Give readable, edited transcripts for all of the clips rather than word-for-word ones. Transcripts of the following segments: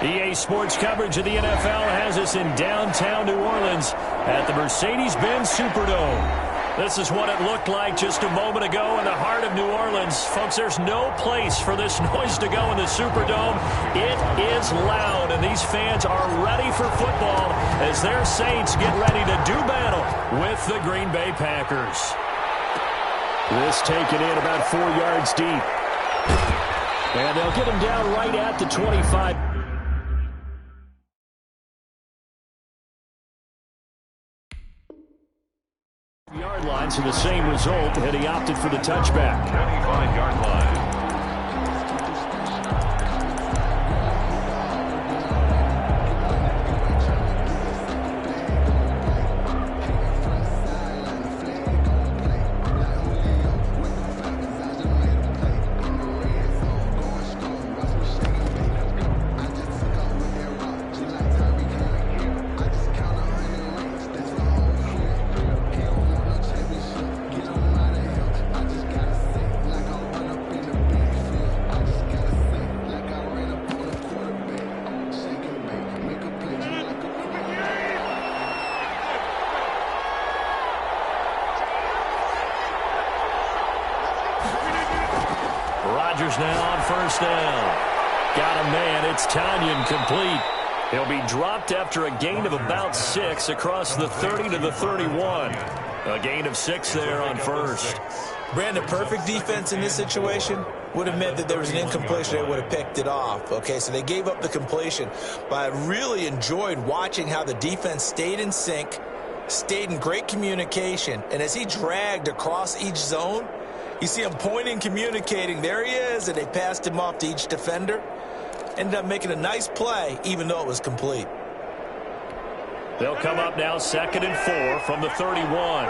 EA Sports coverage of the NFL has us in downtown New Orleans at the Mercedes-Benz Superdome. This is what it looked like just a moment ago in the heart of New Orleans. Folks, there's no place for this noise to go in the Superdome. It is loud, and these fans are ready for football as their Saints get ready to do battle with the Green Bay Packers. This taken in about 4 yards deep. And they'll get him down right at the 25. Yard line, so the same result, and he opted for the touchback. 25-yard line. Now on first down. Got a man. It's Tanyan complete. He'll be dropped after a gain of about 6 across the 30 to the 31. A gain of 6 there on first. Brandon, perfect defense in this situation would have meant that there was an incompletion. They would have picked it off. Okay, so they gave up the completion. But I really enjoyed watching how the defense stayed in sync, stayed in great communication, and as he dragged across each zone, you see him pointing, communicating. There he is, and they passed him off to each defender. Ended up making a nice play, even though it was complete. They'll come up now 2nd and 4 from the 31.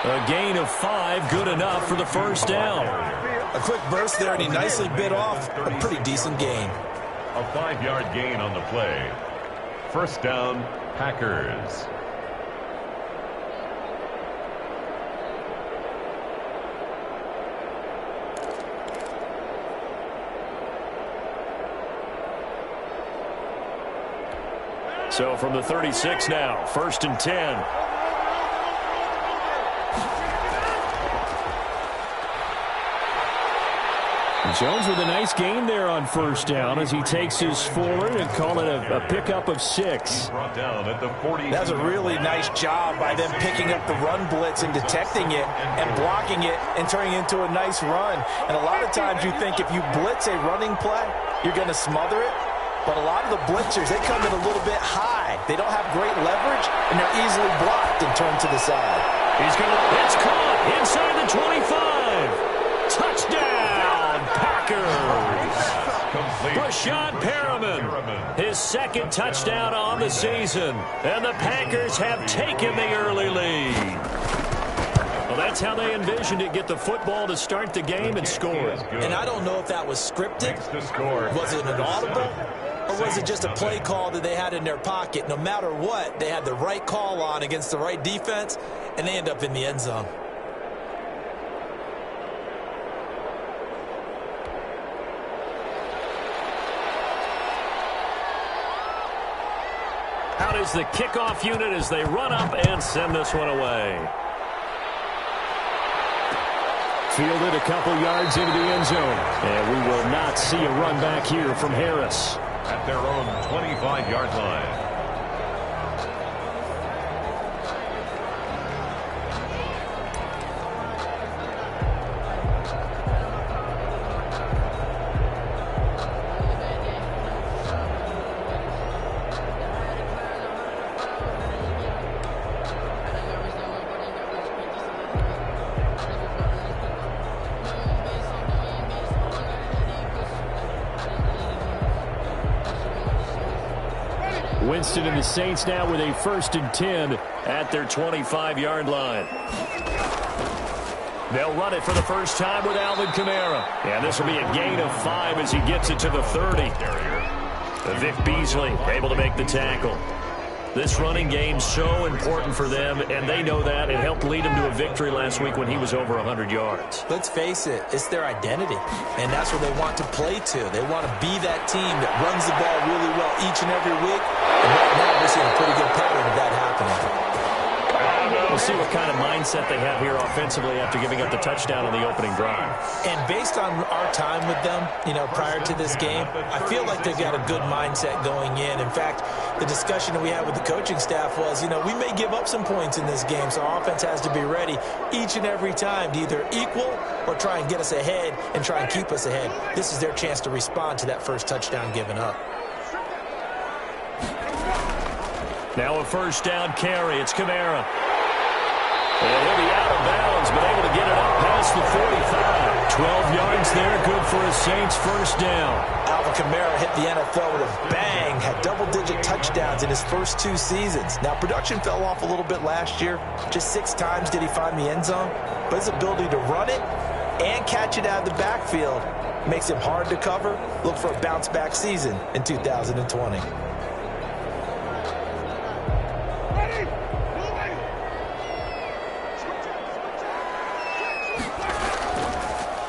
A gain of 5, good enough for the first down. A quick burst there, and he nicely bit off a pretty decent gain. A 5-yard gain on the play. First down, Packers. So from the 36 now, 1st and 10. Jones with a nice gain there on first down as he takes his forward and call it a pickup of 6. That's a really nice job by them picking up the run blitz and detecting it and blocking it and turning it into a nice run. And a lot of times you think if you blitz a running play, you're going to smother it. But a lot of the blitzers, they come in a little bit high. They don't have great leverage, and they're easily blocked and turned to the side. It's caught inside the 25. Touchdown, Packers. Brashad Perriman, his 2nd touchdown on the season. And the Packers have taken the early lead. Well, that's how they envisioned it, get the football to start the game and score. And I don't know if that was scripted. Was it an audible? Or was it just a play call that they had in their pocket? No matter what, they had the right call on against the right defense, and they end up in the end zone. Out is the kickoff unit as they run up and send this one away. Fielded a couple yards into the end zone. And we will not see a run back here from Harris. At their own 25-yard line. Winston and the Saints now with a 1st and 10 at their 25-yard line. They'll run it for the first time with Alvin Kamara. And this will be a gain of 5 as he gets it to the 30. Vic Beasley able to make the tackle. This running game's so important for them, and they know that. It helped lead them to a victory last week when he was over 100 yards. Let's face it, it's their identity, and that's where they want to play to. They want to be that team that runs the ball really well each and every week, and right now we're seeing a pretty good pattern of that happening. We'll see what kind of mindset they have here offensively after giving up the touchdown on the opening drive. And based on our time with them, prior to this game, I feel like they've got a good mindset going in. In fact, the discussion that we had with the coaching staff was, we may give up some points in this game, so our offense has to be ready each and every time to either equal or try and get us ahead and try and keep us ahead. This is their chance to respond to that first touchdown given up. Now a first down carry. It's Kamara. And he'll be out of bounds, but able to get it up past the 45. 12 yards there, good for a Saints first down. Alvin Kamara hit the NFL with a bang, had double-digit touchdowns in his first 2 seasons. Now, production fell off a little bit last year. Just 6 times did he find the end zone. But his ability to run it and catch it out of the backfield makes him hard to cover. Look for a bounce-back season in 2020.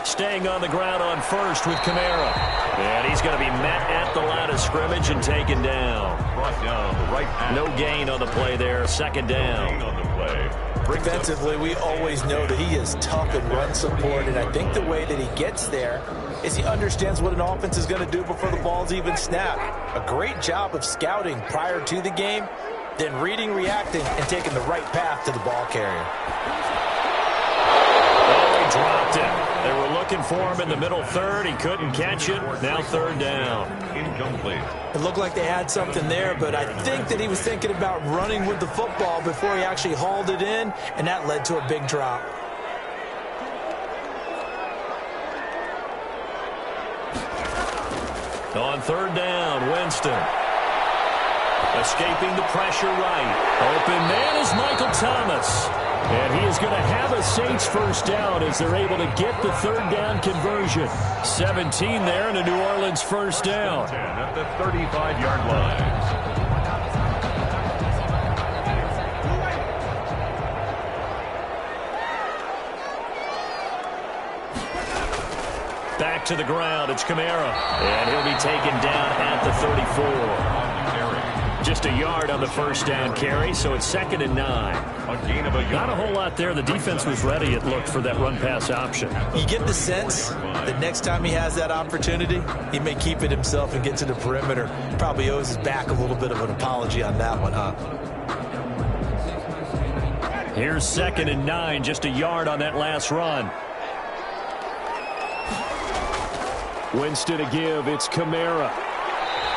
Staying on the ground on first with Kamara. And he's going to be met at the line of scrimmage and taken down. Brought down the right. No gain on the play there. Second down. On the play. Defensively, we always know that he is tough in run support, and I think the way that he gets there is he understands what an offense is going to do before the ball's even snapped. A great job of scouting prior to the game, then reading, reacting, and taking the right path to the ball carrier. Oh, he dropped it. They were looking for him in the middle third. He couldn't catch it. Now third down. Incomplete. It looked like they had something there, but I think that he was thinking about running with the football before he actually hauled it in, and that led to a big drop. On third down, Winston. Escaping the pressure right. Open man is Michael Thomas. And he is going to have a Saints first down as they're able to get the third down conversion. 17 there and a New Orleans first down. 10 at the 35-yard line. Back to the ground. It's Kamara. And he'll be taken down at the 34. Just a yard on the first down carry, so it's 2nd and 9. A gain of a yard. Not a whole lot there. The defense was ready, it looked, for that run-pass option. You get the sense that next time he has that opportunity, he may keep it himself and get to the perimeter. Probably owes his back a little bit of an apology on that one, huh? Here's 2nd and 9, just a yard on that last run. Winston to give. It's Kamara.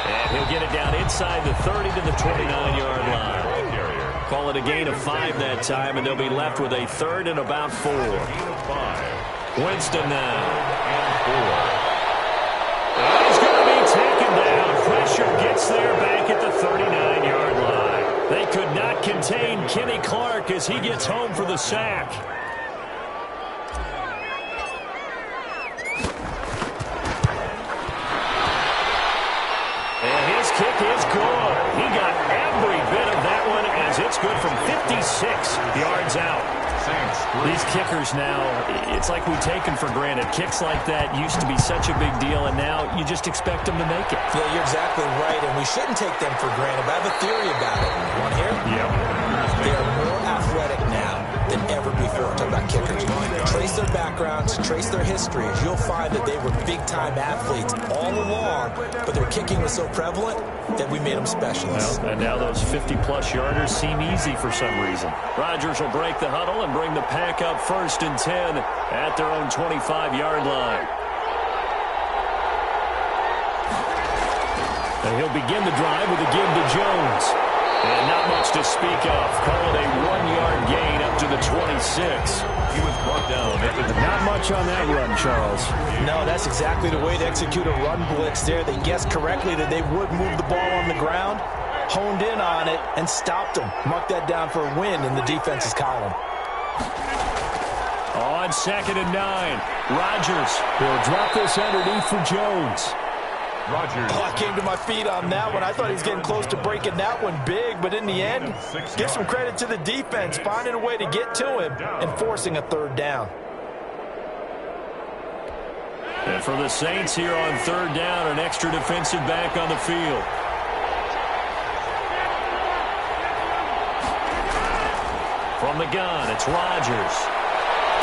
And he'll get it down inside the 30 to the 29-yard line. Call it a gain of 5 that time, and they'll be left with a 3rd and about 4. Winston now. And he's going to be taken down. Pressure gets there back at the 39-yard line. They could not contain Kenny Clark as he gets home for the sack. Kick is good. He got every bit of that one as it's good from 56 yards out. These kickers now, it's like we take them for granted. Kicks like that used to be such a big deal, and now you just expect them to make it. Yeah, you're exactly right, and we shouldn't take them for granted. But I have a theory about it. You want to hear it? Yep. They are more athletic now than ever before. Talk about kickers. Trace their backgrounds, trace their histories. You'll find that they were big-time athletes all along, but their kicking was so prevalent that we made them specialists. Well, and now those 50-plus yarders seem easy for some reason. Rodgers will break the huddle and bring the pack up 1st and 10 at their own 25-yard line. And he'll begin the drive with a give to Jones. And not much to speak of. Call it a 1-yard gain up to the 26. He was brought down. Not much on that run, Charles. No, that's exactly the way to execute a run blitz there. They guessed correctly that they would move the ball on the ground, honed in on it, and stopped them. Mark that down for a win in the defense's column. On 2nd and 9, Rodgers will drop this underneath for Jones. Rodgers. Oh, I came to my feet on that one. I thought he was getting close to breaking that one big, but in the end, give some credit to the defense, finding a way to get to him and forcing a third down. And for the Saints here on third down, an extra defensive back on the field. From the gun, it's Rodgers.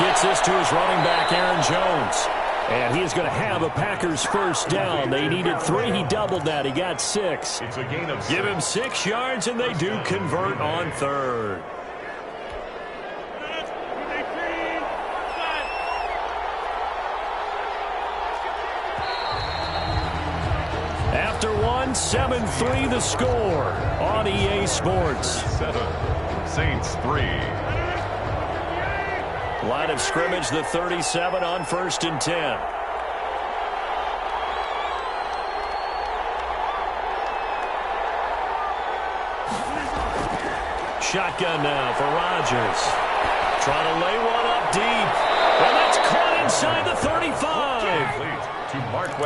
Gets this to his running back, Aaron Jones. And he is going to have a Packers first down. They needed 3. He doubled that. He got 6. It's a gain of 6. Give him 6 yards, and they do convert on third. After 7-3 the score on EA Sports. 7, Saints 3. Line of scrimmage, the 37 on 1st and 10. Shotgun now for Rodgers. Trying to lay one up deep. And that's caught inside the 35.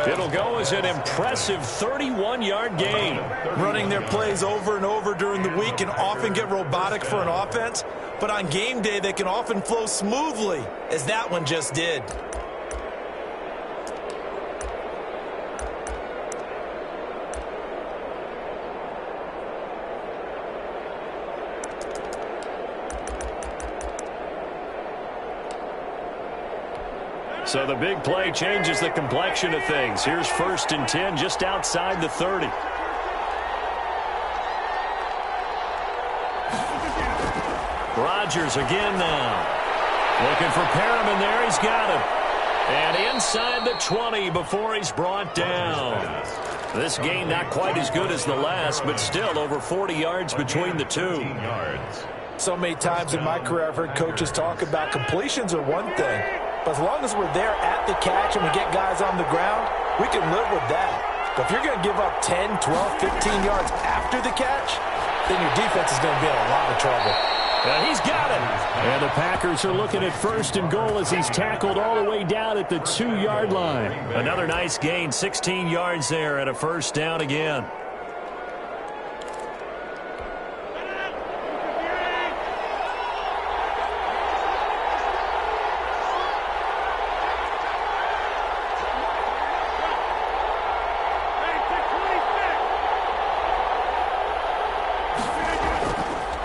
It'll go as an impressive 31-yard gain. Running their plays over and over during the week can often get robotic for an offense, but on game day they can often flow smoothly, as that one just did. So the big play changes the complexion of things. Here's 1st and 10 just outside the 30. Rodgers again now. Looking for Perriman there. He's got him. And inside the 20 before he's brought down. This game not quite as good as the last, but still over 40 yards between the two. So many times in my career I've heard coaches talk about completions are one thing, but as long as we're there at the catch and we get guys on the ground, we can live with that. But if you're going to give up 10, 12, 15 yards after the catch, then your defense is going to be in a lot of trouble. And he's got it. And the Packers are looking at 1st and goal as he's tackled all the way down at the 2-yard line. Another nice gain, 16 yards there, and a first down again.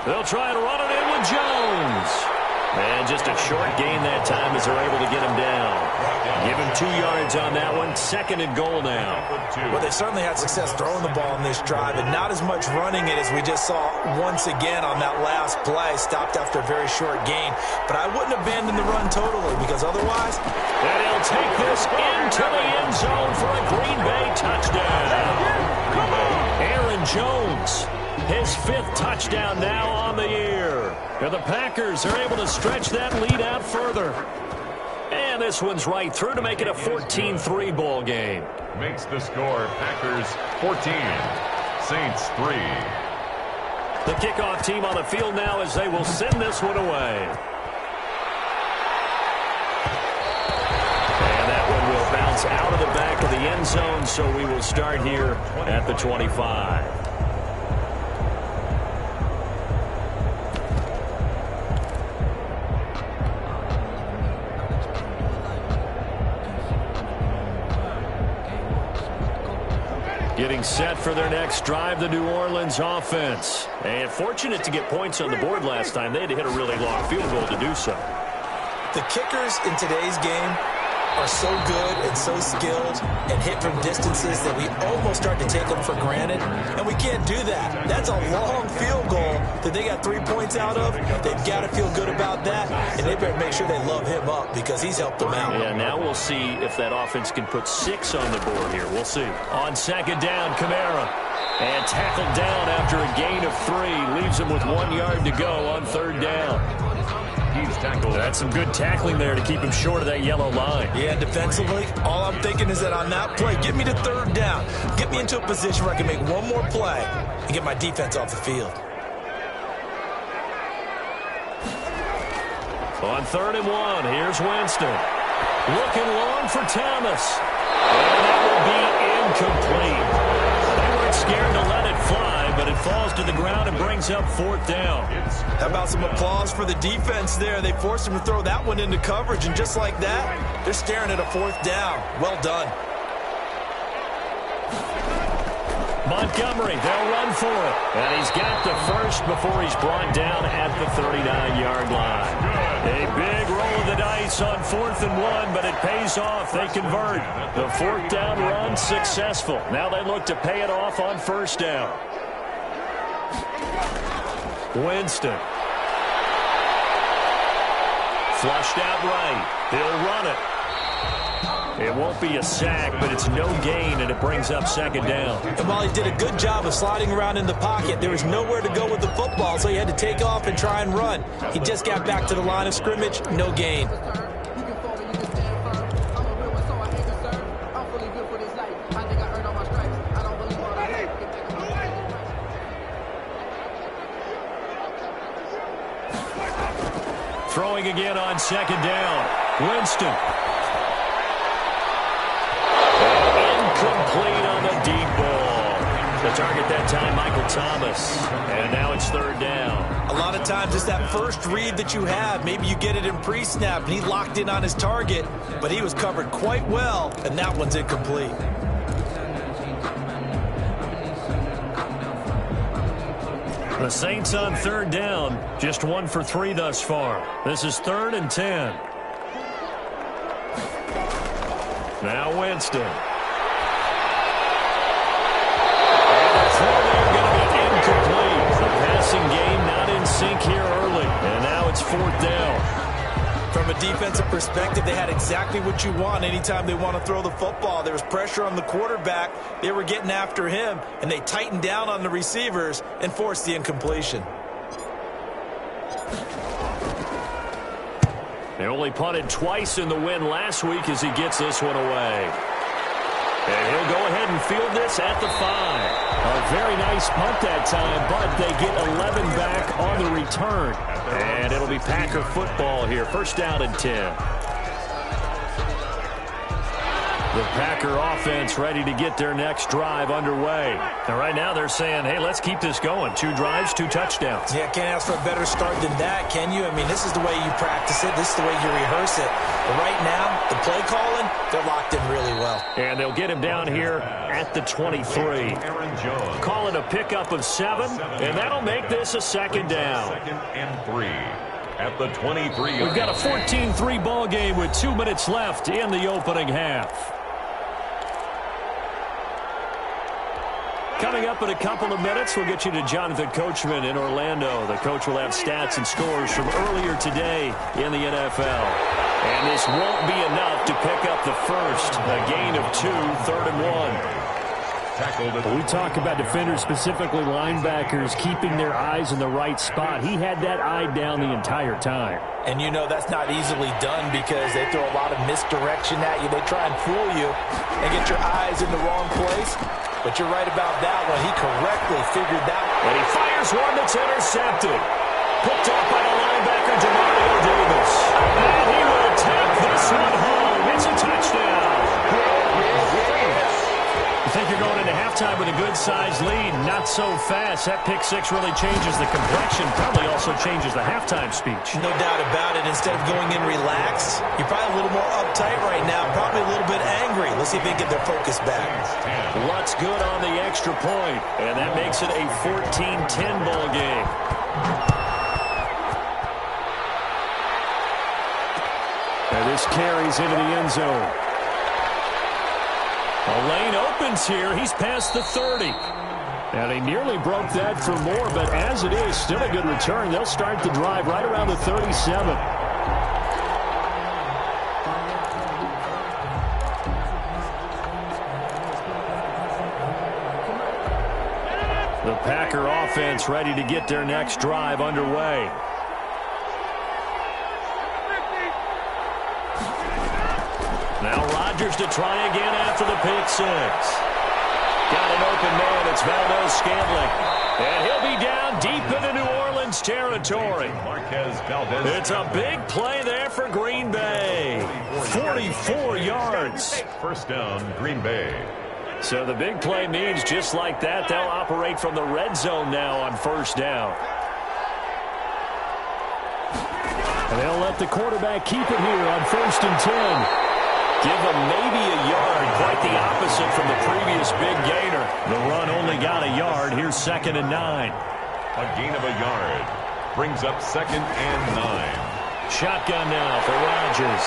They'll try to run it in with Jones. And just a short gain that time as they're able to get him down. Give him 2 yards on that one. 2nd and goal now. Well, they certainly had success throwing the ball in this drive, and not as much running it as we just saw once again on that last play. Stopped after a very short gain. But I wouldn't abandon the run totally, because otherwise... And he'll take this into the end zone for a Green Bay touchdown. Aaron Jones. His 5th touchdown now on the year. And the Packers are able to stretch that lead out further. And this one's right through to make it a 14-3 ball game. Makes the score Packers 14, Saints 3. The kickoff team on the field now as they will send this one away. And that one will bounce out of the back of the end zone, so we will start here at the 25. Getting set for their next drive, the New Orleans offense. And fortunate to get points on the board last time. They had to hit a really long field goal to do so. The kickers in today's game are so good and so skilled and hit from distances that we almost start to take them for granted, and we can't do that. That's a long field goal that they got 3 points out of. They've got to feel good about that, and they better make sure they love him up because he's helped them out. Yeah, now we'll see if that offense can put 6 on the board here. We'll see. On 2nd down, Kamara. And tackled down after a gain of 3. Leaves him with 1 yard to go on 3rd down. He's tackled. That's some good tackling there to keep him short of that yellow line. Yeah, defensively, all I'm thinking is that on that play, get me to 3rd down. Get me into a position where I can make one more play and get my defense off the field. On 3rd and 1, here's Winston. Looking long for Thomas. And that will be incomplete. to the ground and brings up 4th down. How about some applause for the defense there? They forced him to throw that one into coverage, and just like that, they're staring at a 4th down. Well done. Montgomery, they'll run for it. And he's got the first before he's brought down at the 39-yard line. A big roll of the dice on 4th and 1, but it pays off. They convert. The 4th down run successful. Now they look to pay it off on 1st down. Winston. Flushed out right. He'll run it. It won't be a sack, but it's no gain, and it brings up 2nd down. And while he did a good job of sliding around in the pocket, there was nowhere to go with the football, so he had to take off and try and run. He just got back to the line of scrimmage, no gain. Throwing again on 2nd down. Winston. Complete on the deep ball. The target that time, Michael Thomas. And now it's 3rd down. A lot of times it's that first read that you have. Maybe you get it in pre-snap, and he locked in on his target, but he was covered quite well, and that one's incomplete. The Saints on 3rd down, just 1 for 3 thus far. This is 3rd and 10. Now Winston. Game not in sync here early, and now it's 4th down. From a defensive perspective, they had exactly what you want anytime they want to throw the football. There was pressure on the quarterback. They were getting after him, and they tightened down on the receivers and forced the incompletion. They only punted twice in the win last week as he gets this one away. And he'll go ahead and field this at the 5. A very nice punt that time, but they get 11 back on the return. And it'll be Packer football here. 1st down and 10. The Packer offense ready to get their next drive underway. And right now they're saying, hey, let's keep this going. 2 drives, 2 touchdowns. Yeah, can't ask for a better start than that, can you? I mean, this is the way you practice it. This is the way you rehearse it. But right now, the play calling, they're locked in really well. And they'll get him down here at the 23. Calling a pickup of 7, and that'll make this a 2nd down. 2nd and 3. At the 23. We've got a 14-3 ball game with 2 minutes left in the opening half. Coming up in a couple of minutes, we'll get you to Jonathan Coachman in Orlando. The coach will have stats and scores from earlier today in the NFL. And this won't be enough to pick up the first. A gain of 2, 3rd and 1. We talk about defenders, specifically linebackers, keeping their eyes in the right spot. He had that eye down the entire time. And you know that's not easily done because they throw a lot of misdirection at you. They try and fool you and get your eyes in the wrong place. But you're right about that one. He correctly figured that. And he fires one that's intercepted. Picked up by the linebacker, Demario Davis. And he will tap this one home. It's a touchdown. You think you're going into halftime with a good-sized lead. Not so fast. That pick 6 really changes the complexion. Probably also changes the halftime speech. No doubt about it. Instead of going in relaxed, you're probably a little more uptight right now. Probably a little bit angry. Let's see if they can get their focus back. Lutz good on the extra point. And that makes it a 14-10 ball game. And this carries into the end zone. A lane opens here. He's past the 30. And he nearly broke that for more, but as it is, still a good return. They'll start the drive right around the 37. The Packer offense ready to get their next drive underway. Now Rodgers to try again after the pick 6. Got an open man. It's Valdez-Scantling. And he'll be down deep into New Orleans territory. It's a big play there for Green Bay. 44 yards. 1st down, Green Bay. So the big play means just like that, they'll operate from the red zone now on first down. And they'll let the quarterback keep it here on 1st and 10. Give them maybe a yard, quite the opposite from the previous big gainer. The run only got a yard. Here's 2nd and 9. A gain of a yard brings up 2nd and 9. Shotgun now for Rodgers.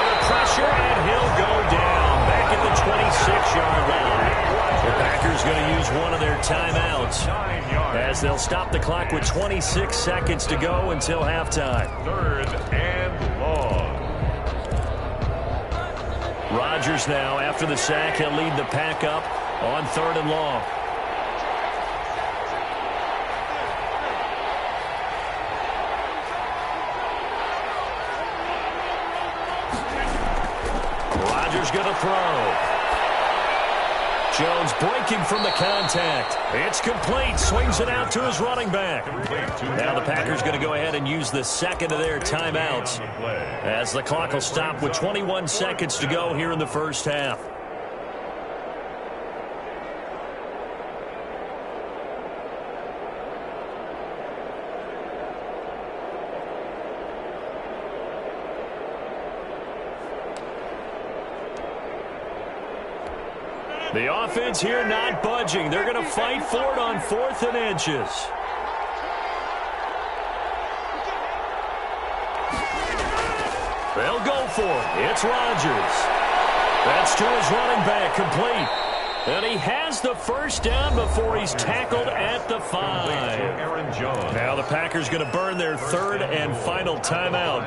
Under pressure, and he'll go down back at the 26-yard line. The Packers going to use one of their timeouts as they'll stop the clock with 26 seconds to go until halftime. 3rd and long. Rodgers now, after the sack, he'll lead the pack up on 3rd and long. Rodgers going to throw. Jones breaking from the contact. It's complete. Swings it out to his running back. Now the Packers going to go ahead and use the second of their timeouts as the clock will stop with 21 seconds to go here in the first half. The offense here not budging. They're going to fight for it on 4th and inches. They'll go for it. It's Rodgers. That's to his running back, complete. And he has the first down before he's tackled at the 5. Now the Packers going to burn their 3rd and final timeout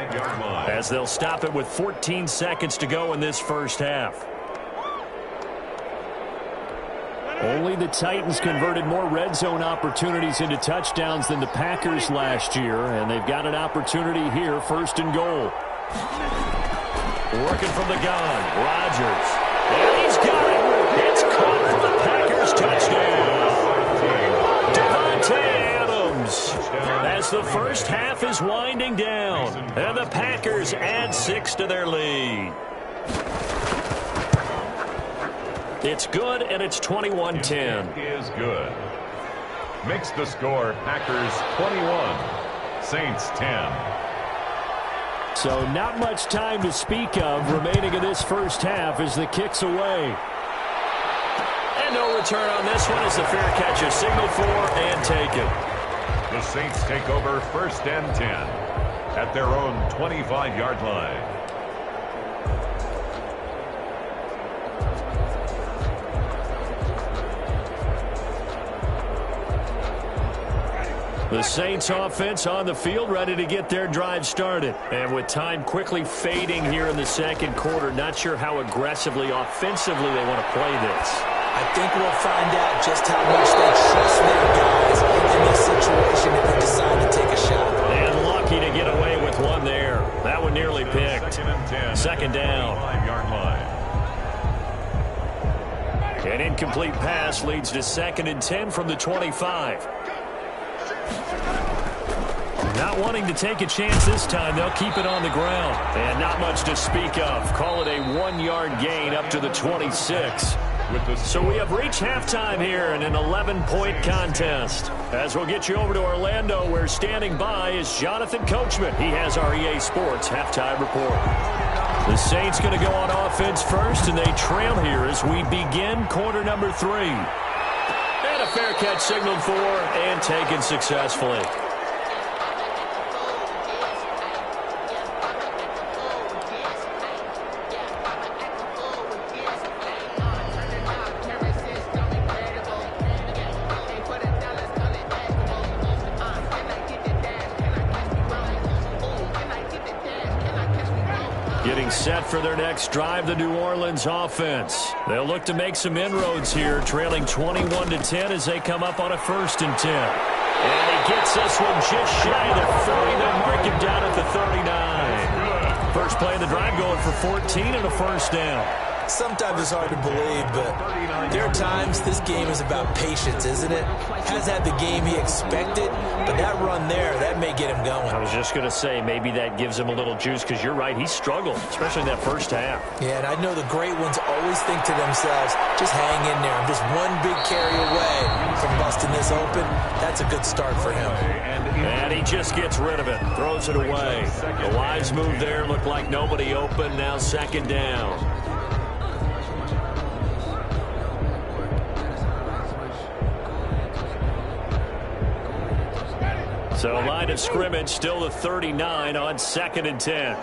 as they'll stop it with 14 seconds to go in this first half. Only the Titans converted more red zone opportunities into touchdowns than the Packers last year, and they've got an opportunity here, 1st and goal. Working from the gun, Rodgers. And he's got it. It's caught for the Packers. Touchdown. Devontae Adams. As the first half is winding down, and the Packers add 6 to their lead. It's good, and it's 21-10. Is good. Makes the score Packers 21, Saints 10. So not much time to speak of remaining in this first half as the kick's away. And no return on this one as the fair catch is signaled for and taken. The Saints take over 1st and 10 at their own 25-yard line. The Saints offense on the field, ready to get their drive started. And with time quickly fading here in the second quarter, not sure how aggressively, offensively they want to play this. I think we'll find out just how much they trust their guys in this situation if they decide to take a shot. And lucky to get away with one there. That one nearly picked. 2nd and 10. Second down. 5-yard line. An incomplete pass leads to 2nd and 10 from the 25. Not wanting to take a chance this time, they'll keep it on the ground. And not much to speak of. Call it a 1-yard gain up to the 26. So we have reached halftime here in an 11-point contest. As we'll get you over to Orlando, where standing by is Jonathan Coachman. He has our EA Sports halftime report. The Saints going to go on offense first, and they trail here as we begin quarter number 3. And a fair catch signaled for and taken successfully. Getting set for their next drive, the New Orleans offense. They'll look to make some inroads here, trailing 21-10 as they come up on a 1st and 10. And he gets this one just shy of the 40. They'll mark him down at the 39. First play of the drive going for 14 and a first down. Sometimes it's hard to believe, but there are times this game is about patience, isn't it? Has had the game he expected, but that run there, that may get him going. I was just going to say, maybe that gives him a little juice, because you're right, he struggled, especially in that first half. Yeah, and I know the great ones always think to themselves, just hang in there. I'm just one big carry away from busting this open. That's a good start for him. And he just gets rid of it, throws it away. The wise move there, looked like nobody open, now second down. So line of scrimmage still the 39 on 2nd and 10.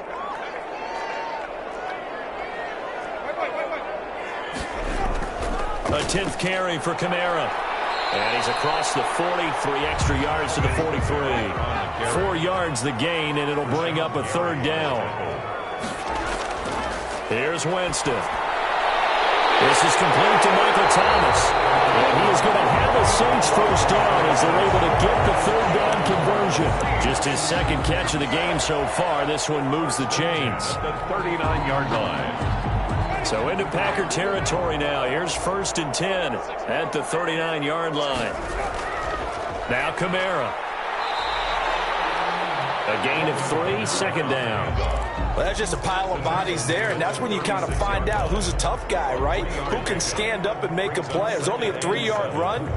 A 10th carry for Kamara. And he's across the 40, 3 extra yards to the 43. 4 yards the gain, and it'll bring up a 3rd down. Here's Winston. This is complete to Michael Thomas. And he is going to have a Saints first down as they're able to get the 3rd down conversion. Just his 2nd catch of the game so far. This one moves the chains. The 39-yard line. So into Packer territory now. Here's 1st and 10 at the 39-yard line. Now Kamara. A gain of 3, 2nd down. Well, that's just a pile of bodies there, and that's when you kind of find out who's a tough guy, right? Who can stand up and make a play. It was only a 3-yard run,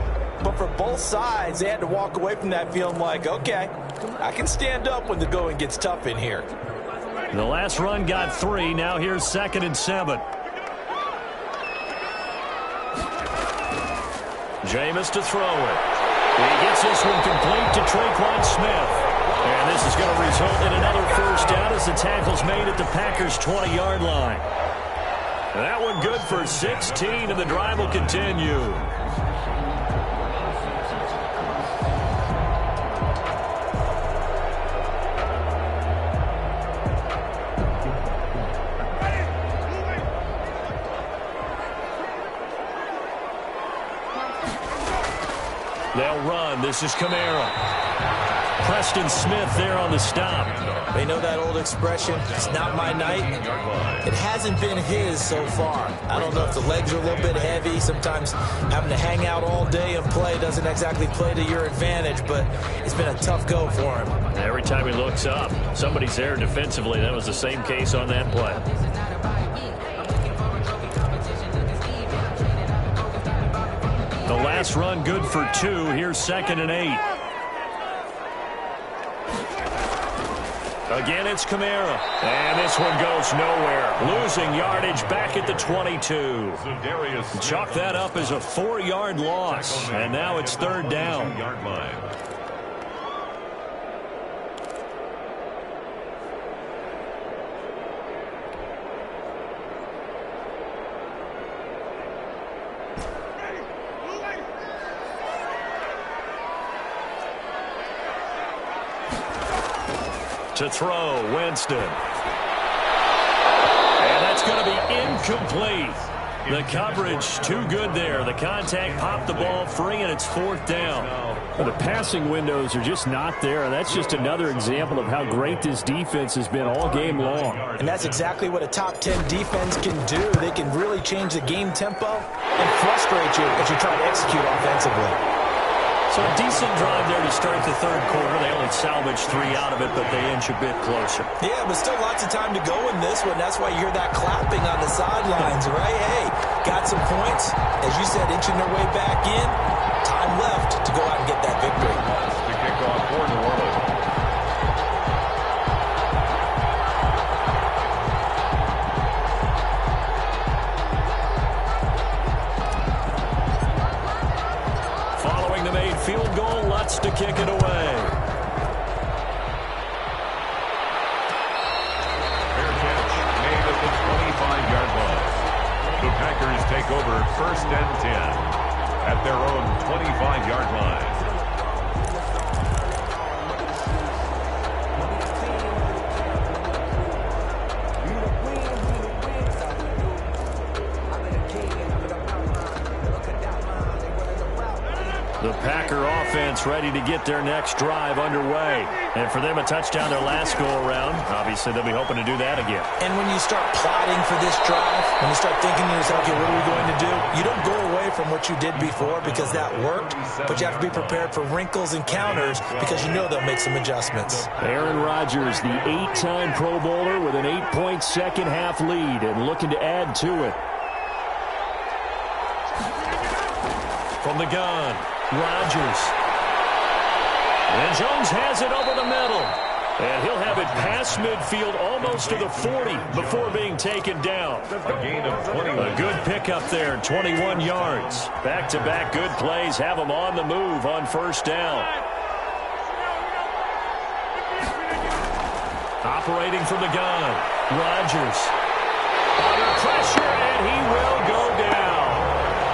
but for both sides, they had to walk away from that feeling like, okay, I can stand up when the going gets tough in here. The last run got 3. Now here's 2nd and 7. Jameis to throw it. He gets this one complete to Tre'Quan Smith. And this is going to result in another first down as the tackle's made at the Packers' 20-yard line. And that one good for 16, and the drive will continue. They'll run. This is Kamara. Preston Smith there on the stop. They know that old expression, it's not my night. It hasn't been his so far. I don't know if the legs are a little bit heavy. Sometimes having to hang out all day and play doesn't exactly play to your advantage, but it's been a tough go for him. Every time he looks up, somebody's there defensively. That was the same case on that play. The last run good for 2. Here's 2nd and 8. Again, it's Kamara. And this one goes nowhere. Losing yardage back at the 22. Chalk that up as a 4-yard loss. And now it's 3rd down. To throw, Winston. And that's going to be incomplete. The coverage too good there. The contact popped the ball free, and it's 4th down. Well, the passing windows are just not there. That's just another example of how great this defense has been all game long. And that's exactly what a top 10 defense can do. They can really change the game tempo and frustrate you as you try to execute offensively. So a decent drive there to start the 3rd quarter. They only salvaged 3 out of it, but they inch a bit closer. Yeah, but still lots of time to go in this one. That's why you hear that clapping on the sidelines, right? Hey, got some points. As you said, inching their way back in. Time left to go out and get that victory. The kickoff for New Orleans. Field goal, Lutz to kick it away. Fair catch made at the 25-yard line. The Packers take over 1st and 10 at their own 25-yard line. The Packer offense ready to get their next drive underway. And for them, a touchdown their last go-around. Obviously, they'll be hoping to do that again. And when you start plotting for this drive, when you start thinking to yourself, okay, what are we going to do? You don't go away from what you did before because that worked, but you have to be prepared for wrinkles and counters because you know they'll make some adjustments. Aaron Rodgers, the 8-time Pro Bowler with an 8-point second-half lead and looking to add to it. From the gun, Rodgers. And Jones has it over the middle. And he'll have it past midfield almost to the 40 before being taken down. A gain of 21. A good pickup there, 21 yards. Back-to-back good plays have them on the move on first down. Operating from the gun, Rodgers. Under pressure, and he will go down.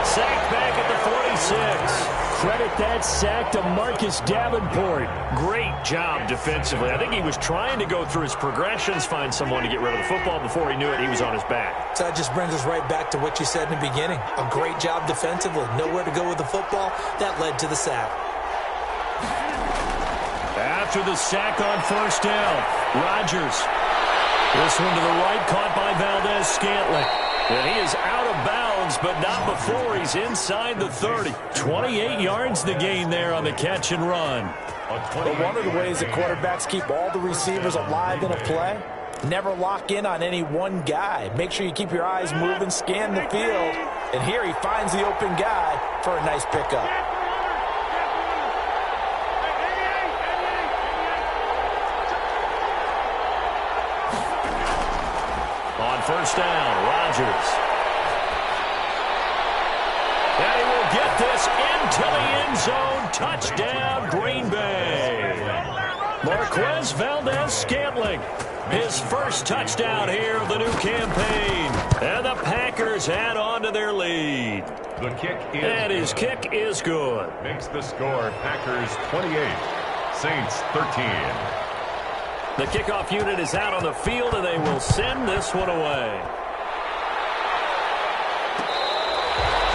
Sacked back at the 46. Credit that sack to Marcus Davenport. Great job defensively. I think he was trying to go through his progressions, find someone to get rid of the football. Before he knew it, he was on his back. So that just brings us right back to what you said in the beginning. A great job defensively. Nowhere to go with the football. That led to the sack. After the sack on first down, Rodgers. This one to the right, caught by Valdez-Scantling. And he is out of bounds, but not before he's inside the 30. 28 yards the gain there on the catch and run. But one of the ways that quarterbacks keep all the receivers alive in a play, never lock in on any one guy. Make sure you keep your eyes moving, scan the field, and here he finds the open guy for a nice pickup. On first down, Rodgers. And he will get this into the end zone. Touchdown, Green Bay. Marquez Valdez-Scantling, his first touchdown here of the new campaign. And the Packers add on to their lead. The kick is And his kick is good. makes the score Packers 28, Saints 13. The kickoff unit is out on the field, and they will send this one away.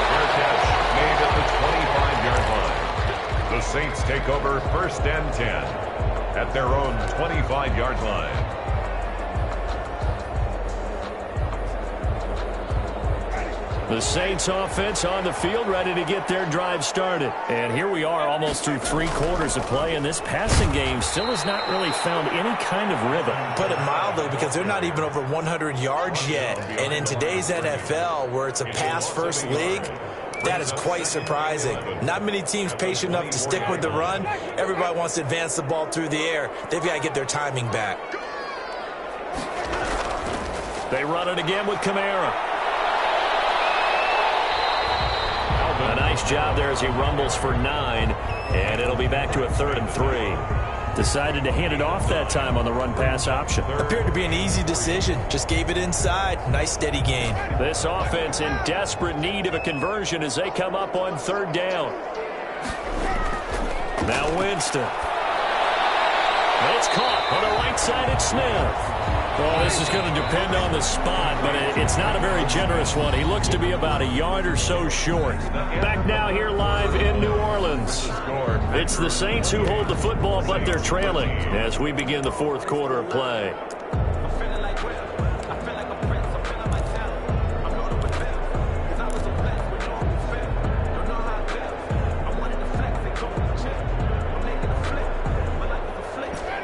Fair catch made at the 25-yard line. The Saints take over first and 10 at their own 25-yard line. The Saints offense on the field ready to get their drive started. And here we are almost through 3 quarters of play, and this passing game still has not really found any kind of rhythm. Put it mildly, because they're not even over 100 yards yet. And in today's NFL, where it's a pass-first league, that is quite surprising. Not many teams patient enough to stick with the run. Everybody wants to advance the ball through the air. They've got to get their timing back. They run it again with Kamara. A nice job there as he rumbles for 9, and it'll be back to a 3rd and 3. Decided to hand it off that time on the run-pass option. Appeared to be an easy decision. Just gave it inside. Nice, steady gain. This offense in desperate need of a conversion as they come up on 3rd down. Now Winston. It's caught on the right side at Smith. Well, this is going to depend on the spot, but it's not a very generous one. He looks to be about a yard or so short. Back now here live in New Orleans. It's the Saints who hold the football, but they're trailing as we begin the 4th quarter of play.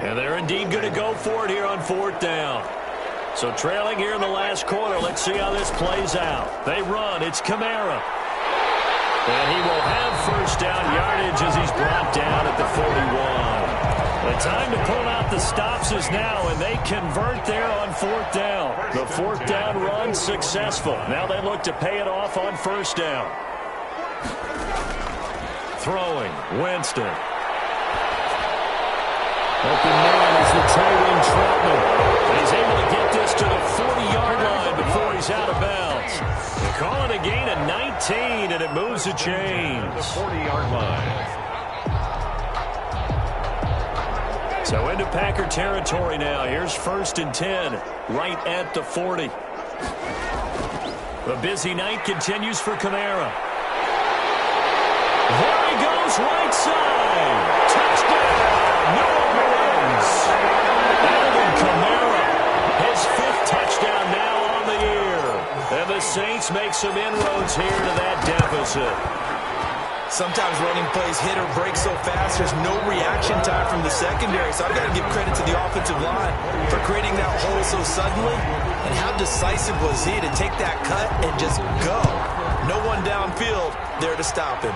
And they're indeed going to go for it here on 4th down. So trailing here in the last quarter. Let's see how this plays out. They run. It's Kamara. And he will have first down yardage as he's brought down at the 41. The time to pull out the stops is now, and they convert there on 4th down. The 4th down run successful. Now they look to pay it off on first down. Throwing, Winston. Open man is the tight end Troutman. And he's able to get this to the 40-yard line before he's out of bounds. They call it a gain of 19, and it moves the chains. 40-yard line. So into Packer territory now. Here's 1st and 10, right at the 40. The busy night continues for Kamara. There he goes inside. Touchdown, New Orleans. Alvin Kamara, his 5th touchdown now on the year. And the Saints make some inroads here to that deficit. Sometimes running plays hit or break so fast, there's no reaction time from the secondary. So I've got to give credit to the offensive line for creating that hole so suddenly. And how decisive was he to take that cut and just go? No one downfield there to stop him.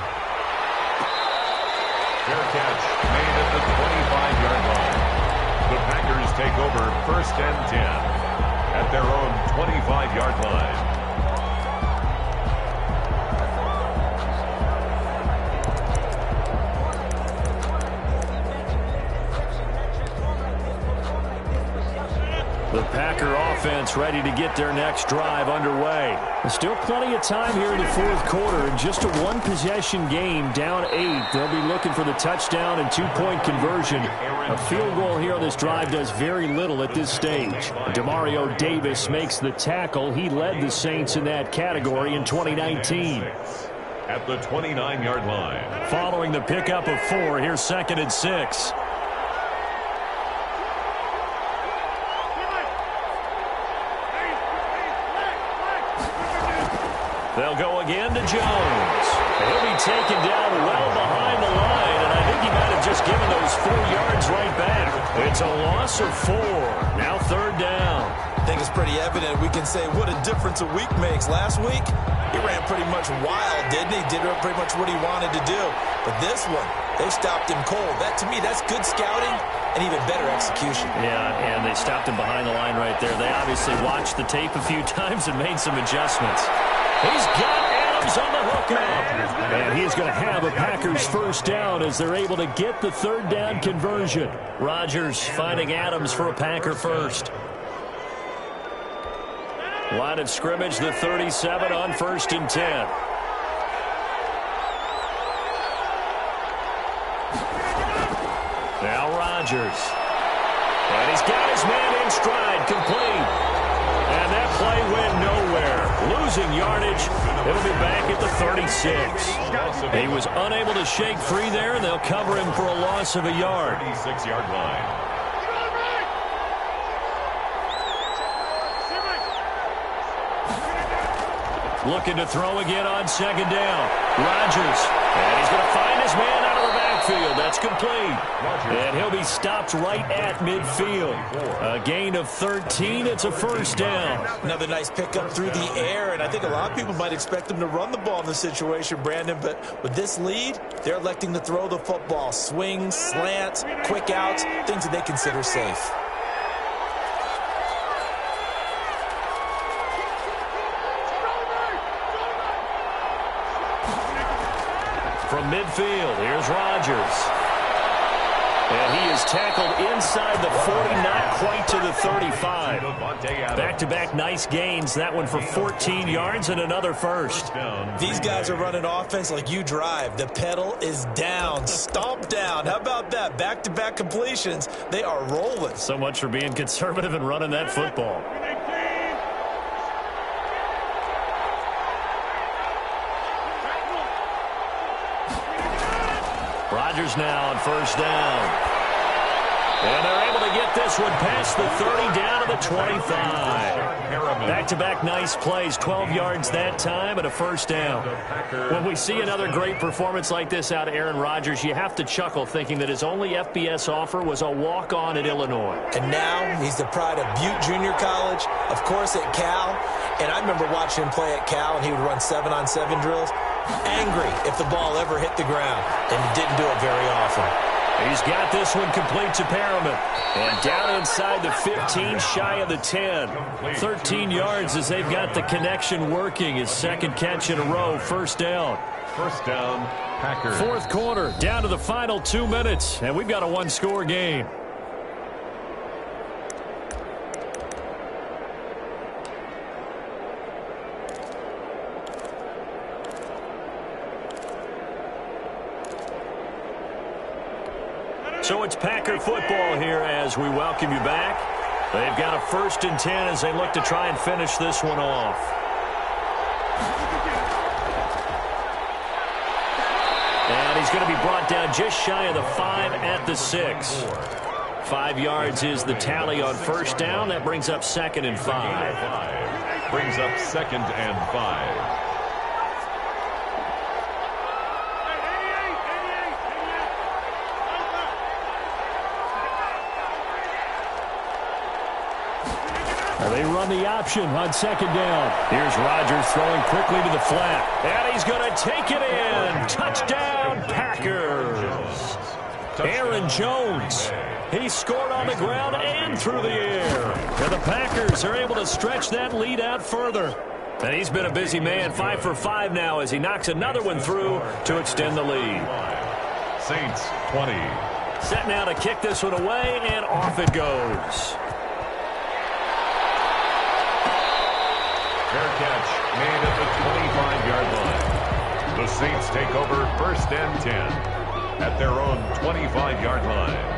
Fair catch made at the 25-yard line. The Packers take over 1st and 10 at their own 25-yard line. The Packer offense ready to get their next drive underway. There's still plenty of time here in the 4th quarter. In just a 1-possession game, down 8. They'll be looking for the touchdown and 2-point conversion. A field goal here on this drive does very little at this stage. Demario Davis makes the tackle. He led the Saints in that category in 2019. At the 29-yard line. Following the pickup of 4, here's 2nd and 6. They'll go again to Jones. He'll be taken down well behind the line, and I think he might have just given those 4 yards right back. It's a loss of 4. Now 3rd down. I think it's pretty evident. We can say what a difference a week makes. Last week, he ran pretty much wild, didn't he? Did pretty much what he wanted to do. But this one, they stopped him cold. That, to me, that's good scouting and even better execution. Yeah, and they stopped him behind the line right there. They obviously watched the tape a few times and made some adjustments. He's got Adams on the hook now. And he's going to have a Packers 1st down as they're able to get the 3rd down conversion. Rodgers finding Adams for a Packer 1st. Line of scrimmage, the 37 on 1st and 10. Now Rodgers. And he's got his man in stride, complete. And that play went nowhere. Losing yardage. It'll be back at the 36. He was unable to shake free there, and they'll cover him for a loss of a yard. 36-yard line. Looking to throw again on 2nd down. Rodgers. And he's going to find his man out of the backfield. That's complete. And he'll be stopped right at midfield. A gain of 13. It's a 1st down. Another nice pickup through the air, and I think a lot of people might expect him to run the ball in this situation, Brandon, but with this lead, they're electing to throw the football. Swings, slants, quick outs, things that they consider safe. From midfield, here's Rodgers. And he is tackled inside the 40, not quite to the 35. Back-to-back nice gains. That one for 14 yards and another 1st. These guys are running offense like you drive. The pedal is down. Stomp down. How about that? Back-to-back completions. They are rolling. So much for being conservative and running that football. Rodgers now on 1st down. And they're able to get this one past the 30 down to the 25. Back-to-back nice plays, 12 yards that time and a 1st down. When we see another great performance like this out of Aaron Rodgers, you have to chuckle thinking that his only FBS offer was a walk-on at Illinois. And now he's the pride of Butte Junior College, of course at Cal. And I remember watching him play at Cal, and he would run 7-on-7 drills. Angry if the ball ever hit the ground, and he didn't do it very often. He's got this one complete to Perriman. And down inside the 15, shy of the 10. 13 yards as they've got the connection working. His 2nd catch in a row, 1st down. 1st down, Packers. 4th quarter, down to the final 2 minutes, and we've got a 1-score game. So it's Packer football here as we welcome you back. They've got a 1st and 10 as they look to try and finish this one off. And And he's going to be brought down just shy of the 5 at the 6. 5 yards is the tally on first down. That brings up 2nd and 5. Brings up 2nd and 5. They run the option on 2nd down. Here's Rodgers throwing quickly to the flat. And he's going to take it in. Touchdown, Packers. Aaron Jones. He scored on the ground and through the air. And the Packers are able to stretch that lead out further. And he's been a busy man, 5 for 5 now as he knocks another one through to extend the lead. Saints 20. Set now to kick this one away, and off it goes. Fair catch made at the 25-yard line. The Saints take over 1st and 10 at their own 25-yard line.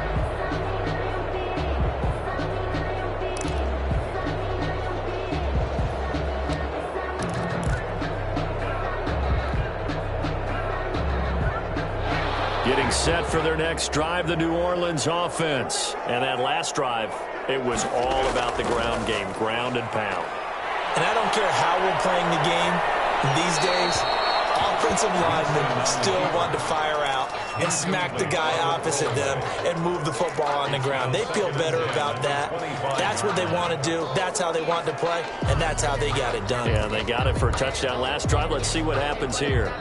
Getting set for their next drive, the New Orleans offense. And that last drive, it was all about the ground game, ground and pound. And I don't care how we're playing the game these days, offensive linemen still want to fire out and smack the guy opposite them and move the football on the ground. They feel better about that. That's what they want to do. That's how they want to play, and that's how they got it done. Yeah, they got it for a touchdown last drive. Let's see what happens here.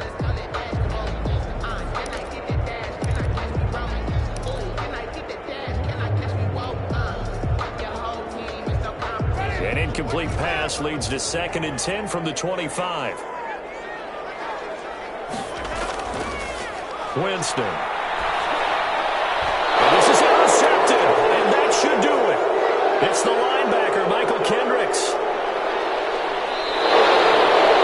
An incomplete pass leads to 2nd and 10 from the 25. Winston. And this is intercepted, and that should do it. It's the linebacker, Michael Kendricks.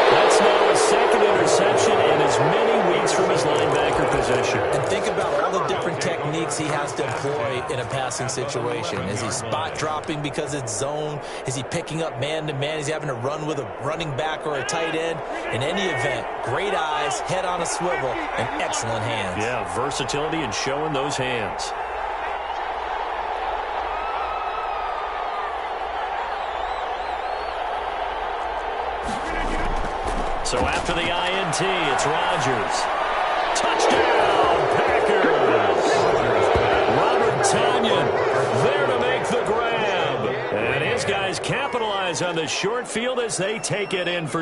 That's now his 2nd interception in as many weeks from his linebacker position. And think about all the different techniques he has to employ in a passing situation. Is he spot dropping because it's zone? Is he picking up man-to-man? Is he having to run with a running back or a tight end? In any event, great eyes, head on a swivel, and excellent hands. Yeah, versatility and showing those hands. So after the INT, it's Rodgers. Touchdown, Packers! Robert Tonyan there to make the grab. And his guys capitalize on the short field as they take it in for